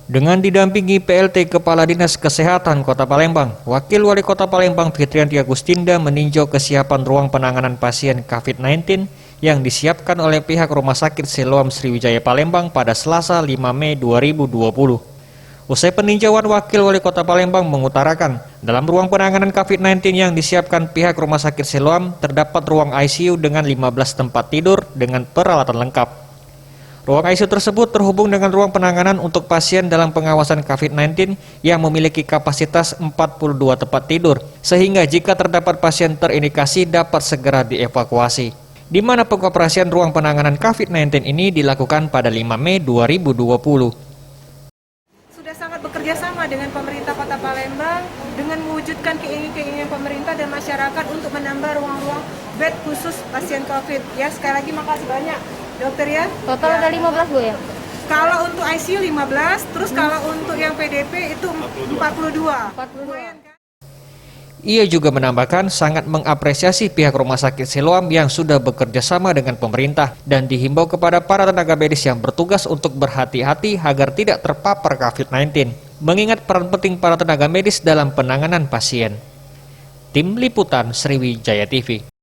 Dengan didampingi PLT Kepala Dinas Kesehatan Kota Palembang, Wakil Wali Kota Palembang Fitrianti Agustinda meninjau kesiapan ruang penanganan pasien COVID-19 yang disiapkan oleh pihak Rumah Sakit Siloam Sriwijaya Palembang pada Selasa 5 Mei 2020. Usai peninjauan, Wakil Wali Kota Palembang mengutarakan, dalam ruang penanganan COVID-19 yang disiapkan pihak Rumah Sakit Siloam terdapat ruang ICU dengan 15 tempat tidur dengan peralatan lengkap. Ruang ICU tersebut terhubung dengan ruang penanganan untuk pasien dalam pengawasan COVID-19 yang memiliki kapasitas 42 tempat tidur, sehingga jika terdapat pasien terindikasi dapat segera dievakuasi. Di mana pengoperasian ruang penanganan COVID-19 ini dilakukan pada 5 Mei 2020. Sudah sangat bekerja sama dengan pemerintah Kota Palembang dengan mewujudkan keinginan pemerintah dan masyarakat untuk menambah ruang-ruang bed khusus pasien COVID. Ya, sekali lagi makasih banyak. Dokter ya. Total ada 15 Bu ya? Kalau untuk ICU 15, terus kalau untuk yang PDP itu 42. Ia juga menambahkan sangat mengapresiasi pihak Rumah Sakit Siloam yang sudah bekerja sama dengan pemerintah dan dihimbau kepada para tenaga medis yang bertugas untuk berhati-hati agar tidak terpapar COVID-19, mengingat peran penting para tenaga medis dalam penanganan pasien. Tim Liputan Sriwijaya TV.